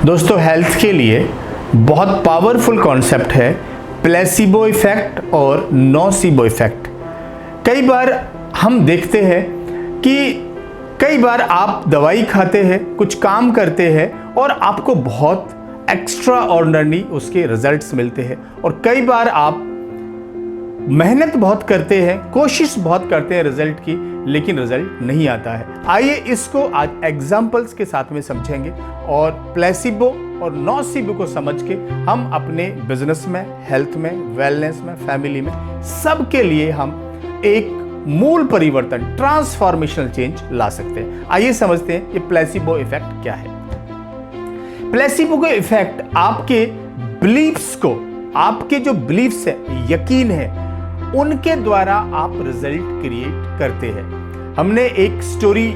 दोस्तों, हेल्थ के लिए बहुत पावरफुल कॉन्सेप्ट है प्लेसिबो इफेक्ट और नोसिबो इफेक्ट। कई बार हम देखते हैं कि कई बार आप दवाई खाते हैं, कुछ काम करते हैं और आपको बहुत एक्स्ट्रा ऑर्डिनरी उसके रिजल्ट्स मिलते हैं, और कई बार आप मेहनत बहुत करते हैं, कोशिश बहुत करते हैं रिजल्ट की, लेकिन रिजल्ट नहीं आता है। आइए इसको आज एग्जाम्पल्स के साथ में समझेंगे और प्लेसिबो और नोसिबो को समझ के हम अपने बिजनेस में, हेल्थ में, वेलनेस में, फैमिली में, सब के लिए हम एक मूल परिवर्तन, ट्रांसफॉर्मेशनल चेंज ला सकते हैं। आइए समझते हैं ये प्लेसिबो इफेक्ट क्या है। प्लेसिबो का इफेक्ट आपके बिलीफ्स को, आपके जो बिलीफ्स है, यकीन है, उनके द्वारा आप रिजल्ट क्रिएट करते हैं। हमने एक स्टोरी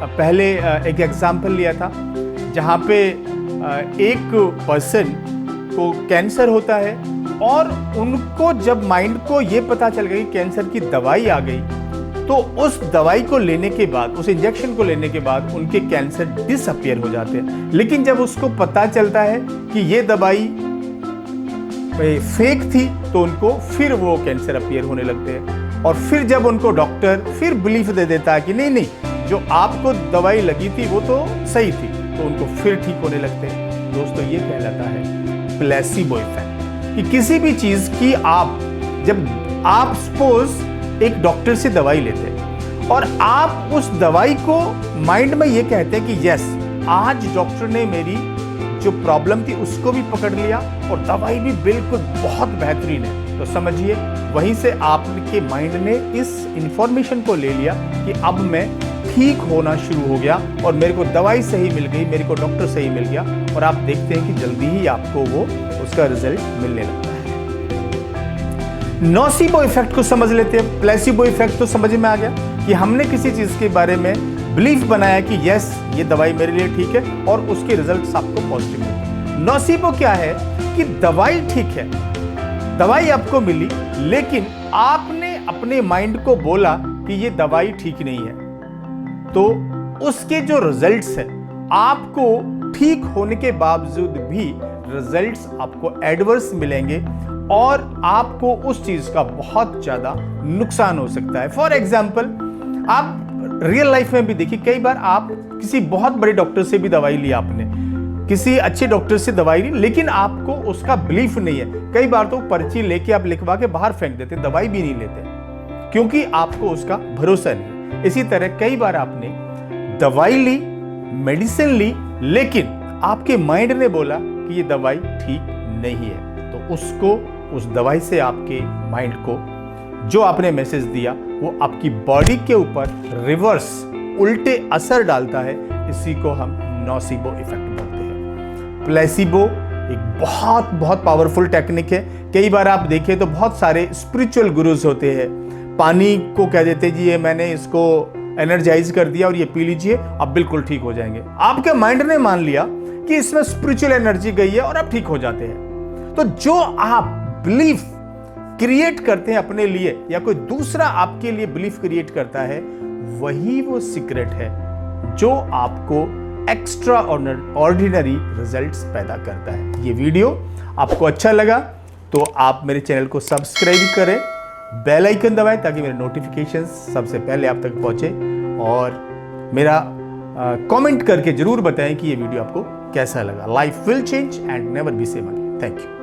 पहले एक एग्जाम्पल लिया था जहाँ पे एक पर्सन को कैंसर होता है और उनको जब माइंड को ये पता चल गई कैंसर की दवाई आ गई, तो उस दवाई को लेने के बाद, उस इंजेक्शन को लेने के बाद उनके कैंसर डिसअपियर हो जाते हैं। लेकिन जब उसको पता चलता है कि ये दवाई फेक थी, तो उनको फिर वो कैंसर अपीयर होने लगते हैं। और फिर जब उनको डॉक्टर फिर बिलीफ दे देता है कि नहीं नहीं, जो आपको दवाई लगी थी वो तो सही थी, तो उनको फिर ठीक होने लगते हैं। दोस्तों, ये कहलाता है प्लेसिबो इफेक्ट। कि किसी भी चीज की जब आप सपोज एक डॉक्टर से दवाई लेते हैं और आप उस दवाई को माइंड में ये कहते हैं कि यस, आज डॉक्टर ने मेरी जो प्रॉब्लम थी उसको भी पकड़ लिया और दवाई भी बिल्कुल बहुत बेहतरीन है, तो समझिए वहीं से आपके माइंड ने इस इंफॉर्मेशन को ले लिया कि अब मैं ठीक होना शुरू हो गया और मेरे को दवाई सही मिल गई, मेरे को डॉक्टर सही मिल गया, और आप देखते हैं कि जल्दी ही आपको वो उसका रिजल्ट मिलने लगता है। नोसिबो इफेक्ट को समझ लेते हैं। प्लेसिबो इफेक्ट तो समझ में आ गया कि हमने किसी चीज के बारे में बिलीफ बनाया कि यस, ये दवाई मेरे लिए ठीक है और उसके रिजल्ट्स आपको पॉजिटिव मिलते हैं। नोसिबो क्या है कि दवाई ठीक है, दवाई आपको मिली, लेकिन आपने अपने माइंड को बोला कि ये दवाई ठीक नहीं है, तो उसके जो रिजल्ट्स हैं, आपको ठीक होने के बावजूद भी रिजल्ट्स आपको एडवर्स मिलेंगे और आपको उस चीज का बहुत ज्यादा नुकसान हो सकता है। फॉर एग्जाम्पल, आप रियल लाइफ में भी देखिए, कई बार आप किसी बहुत बड़े डॉक्टर से भी दवाई ली, आपने किसी अच्छे डॉक्टर से दवाई ली, लेकिन आपको उसका बिलीफ नहीं है। कई बार तो पर्ची लेके आप लिखवा के बाहर फेंक देते, दवाई भी नहीं लेते, क्योंकि आपको उसका भरोसा नहीं है। इसी तरह कई बार आपने दवाई ली, मेडिसिन ली, लेकिन आपके माइंड ने बोला कि ये दवाई ठीक नहीं है, तो उस दवाई से आपके माइंड को जो आपने मैसेज दिया वो आपकी बॉडी के ऊपर रिवर्स, उल्टे असर डालता है। इसी को हम नोसिबो इफेक्ट बोलते हैं। प्लेसिबो एक बहुत बहुत पावरफुल टेक्निक है। कई बार आप देखें तो बहुत सारे स्पिरिचुअल गुरुज होते हैं, पानी को कह देते जी ये मैंने इसको एनर्जाइज कर दिया और ये पी लीजिए, आप बिल्कुल ठीक हो जाएंगे। आपके माइंड ने मान लिया कि इसमें स्पिरिचुअल एनर्जी गई है और आप ठीक हो जाते हैं। तो जो आप बिलीफ क्रिएट करते हैं अपने लिए, या कोई दूसरा आपके लिए बिलीफ क्रिएट करता है, वही वो सीक्रेट है जो आपको एक्स्ट्रा ऑर्डिनरी रिजल्ट्स पैदा करता है। ये वीडियो आपको अच्छा लगा तो आप मेरे चैनल को सब्सक्राइब करें, बेल आइकन दबाएं ताकि मेरे नोटिफिकेशंस सबसे पहले आप तक पहुंचे, और मेरा कमेंट करके जरूर बताएं कि ये वीडियो आपको कैसा लगा। Life will change and never be same again. Thank you.